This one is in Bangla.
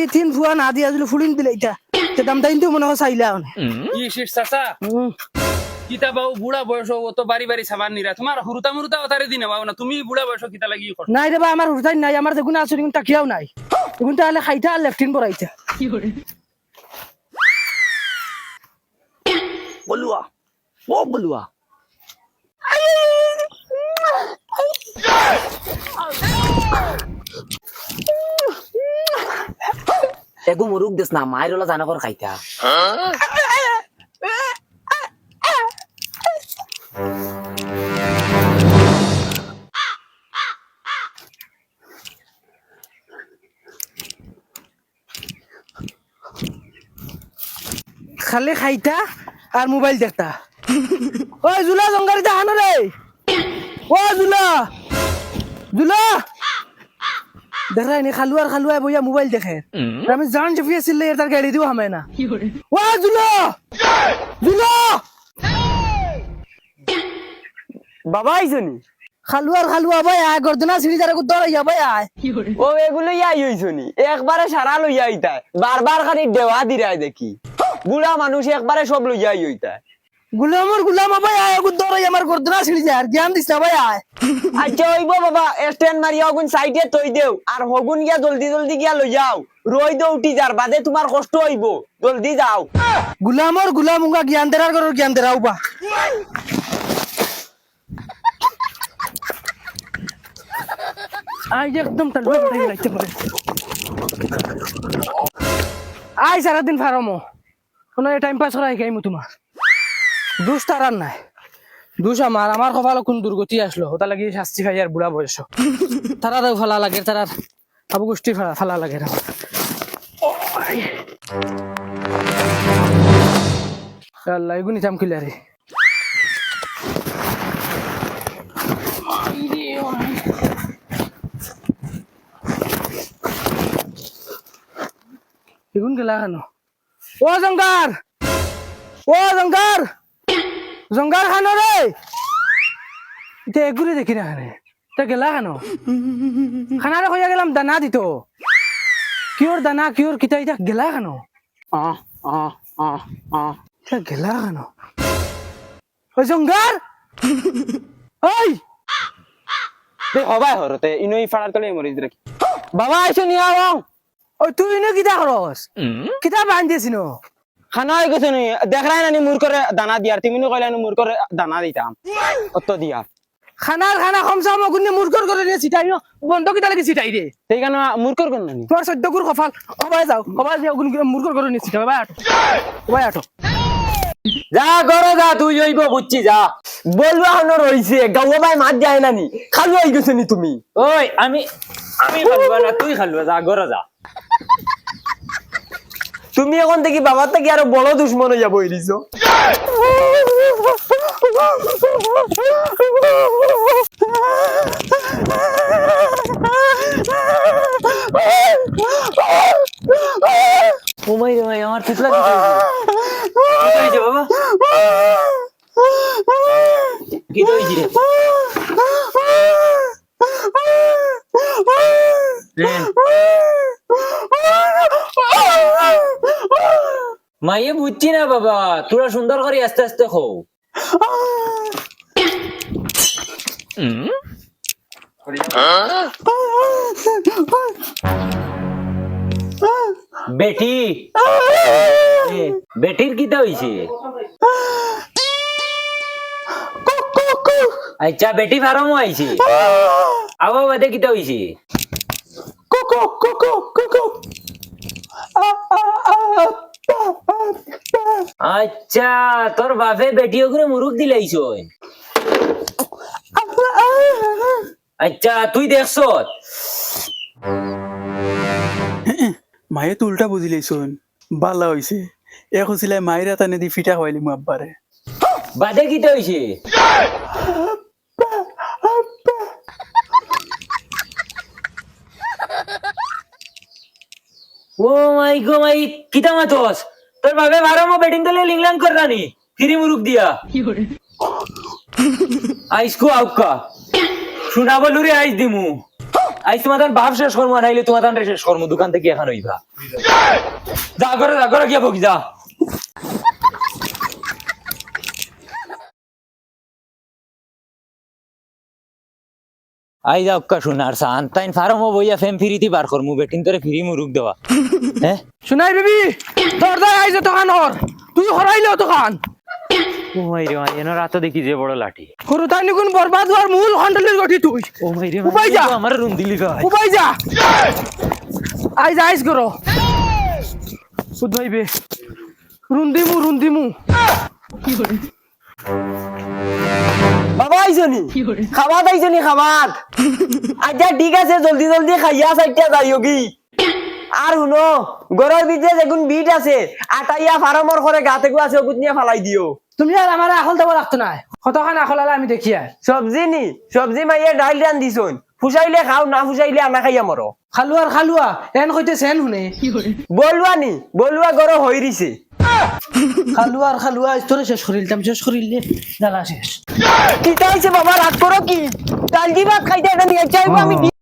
যদি 3 ফুয়া না দিয়া যদি ফুলিন দিলে এটা তে দাম তাইন তো মনে হয় চাইলা কি শেষ চাচা কিতা বাবু বুড়া বয়স ও তো বাড়ি বাড়ি সাবান নিরা তোমার হুরুতা মুরুতা অতারে দিনে বাবু না তুমি বুড়া বয়স কিতা লাগি কর নাই রে বা আমার হুরতাই নাই আমার দেখুন আছে কিন্তু তাকিয়াও নাই দেখুন তাহলে খাইতা আর লেফটিন পড়াইতা বলুয়া ও বলুয়া এগো মুরুক দেস না মায়ের ওলা জানা কর খাইতা খালি খাইতা আর মোবাইল দেখতা ওই জুলা জঙ্গারি দা হানো রে ও জুলা জুলা দেখা নি খালুয়ার বইয়া মোবাইল দেখে আমি জান জফি আসলে তার গাড়ি দিও হামে না ও জুলা জুলা বাবা আইছনি খালুয়া ভাই আয় গর্দনা সিঁড়ি যারা দৌড় ইয়া ভাই আয় ও এগুলো ইয়াই হইছনি একবারে সারা লইয়া আইতা বারবার খালি দেওয়া দিরাই দেখি বুড়া মানুষ একবারে সব লইয়া আইতা গুলাম ভাই আয় দৌড় আমার গর্দনা সিঁড়ি যায় জ্ঞান দিস না ভাই আয় আচ্ছা হইব বাবা স্ট্যান্ড মারিয়া হগুন সাইডে তৈ দেও আর হগুন গিয়া জলদি গিয়া লই যাও রই দে উঠি যার বাদে তোমার কষ্ট হইব জলদি যাও গুলাম উঙ্গা জ্ঞান দেরার করো জ্ঞান দেরাও বা আজ একদম তালবা পড়ে যাইতে পারে আজ সারাদিন ফারমো কোনো টাইম পাস করাই গাইমু তোমার দুষ তারার নাই দুষ আমার কপাল কোন দুর্গতি আসলো ওটা লাগি শাস্তি খাই আর বুড়া বয়স তারা ফালা লাগে তারার আবু গোষ্ঠীর ফালা লাগে আল্লাহ এগুনি চাম কিলা রে এগুন গেলা কেন ও জঙ্গার খানো রে এটা এগুলি দেখি না খানে তা গেলা কেন খানারে কইয়া গেলাম দানা দিত কিওর দানা কিওর কিতা এটা গেলা কেন এটা গেলা কেন ওই জঙ্গার ওই হবাই হরতে ইনই ফাড়ার তলে মরিস রাখি বাবা আইছো নিয়া ওই তুই ইনো কিতা করস কিতা বান্ধিস নো খানা হয়ে গেছে নি দেখলাই না মুর করে দানা দিয়ার তুমি কইলা মুর করে দানা দিতাম অত দিয়া খানা কমসা মগুনি মুরগর করে নিয়ে ছিটাই বন্ধ কিতা লাগি ছিটাই রে সেই কেন মুর কর কোন নানি তোর 14 গুর কপাল হবাই যাও মুরগর করে নিয়ে ছিটাই ভাই আটো যা করো যা তুই হইব বুঝছি যা বলবা হনো রইছে গাওয়া ভাই মাত যায় নানি খালু হই গেছে নি তুমি ওই আমি খালুয়া না তুই খালুয়া যা গরো যা তুমি এখন থেকে বাবার থেকে আরো বড় দুশ্মন হয়ে যাবো এরিছো ওমাই রে ভাই আমার ঠিক লাগে বাবা কি হইছে রে মাইয়ে বুঝছি না বাবা তোরা সুন্দর করে আস্তে আস্তে খো বেটি বেটির কিতা হইছে আচ্ছা বেটি ফার্ম আইছে আবার বাদে কিতা হইছে আচ্ছা তোর বাপে বেটিও করে মুরুখ দিলাইছ আচ্ছা তুই দেখছ মায়ে তো উল্টা বুঝিলেইছুন বালা হইছে এক হইছিলে মায়েরা টানে দি ফিটা হইলি মু আব্বারে বাদে কিতা হইছে ও মাই গো মাই কিতা মাতস তোর বাপে বারো বেটিং তলে লিংলাং কর রানি ফিরি মুরুখ দিয়া আইসকো আউকা শুনা বলু রে আইস দিমু আইস তোমাদের বাপ শেষ করবো নাইলে তোমাদের শেষ করবো দোকান থেকে এখন হইবা যা করে গিয়া বকি যা আই যাও কা শোনার সান তাইন ফার্ম বইয়া ফেম ফিরিতি বার কর মু বেটিন তোরে ফিরি মুরুক দেওয়া হ্যাঁ শুনাই বেবি তোর দাই আইছে দোকানর তুই হরাইলো দোকান ও মাই রে মাই এনো রাত দেখি যে বড় লাঠি হরু তাই নিকুন বরবাদ হওয়ার মূল হন্ডলের গঠি তুই ও মাই রে উপায় যা। আমার রুম দিলি ভাই উপাই যা আইস করো বুধ ভাইবে রুন্দিমু বাবা আইছনি খাবাত আইছনি খাবাত আচ্ছা ঠিক আছে জলদি জলদি খাইয়া সাইটা যাইও কি আর শুনো গরর ভিতরে যেগুন বিট আছে আটাইয়া ফার্মর করে গাতে গু আছে ওগুত নিয়ে ফালাই দিও তুমি আর আমার আখল দেব লাগতো না কতখান আখল আলা আমি দেখি আর সবজি মাইয়া ডাইল রান দিছুন ফুসাইলে খাও না ফুসাইলে আনা খাইয়া মরো খালুয়া এন কইতে সেন শুনে বলুয়া গরো হই দিছে খালুয়া তোরে শেষ করিলে জ্বালা শেষ কি তাইছে বাবা রাত করো কি ডাল দি ভাত খাইতে না নিয়ে চাইবো আমি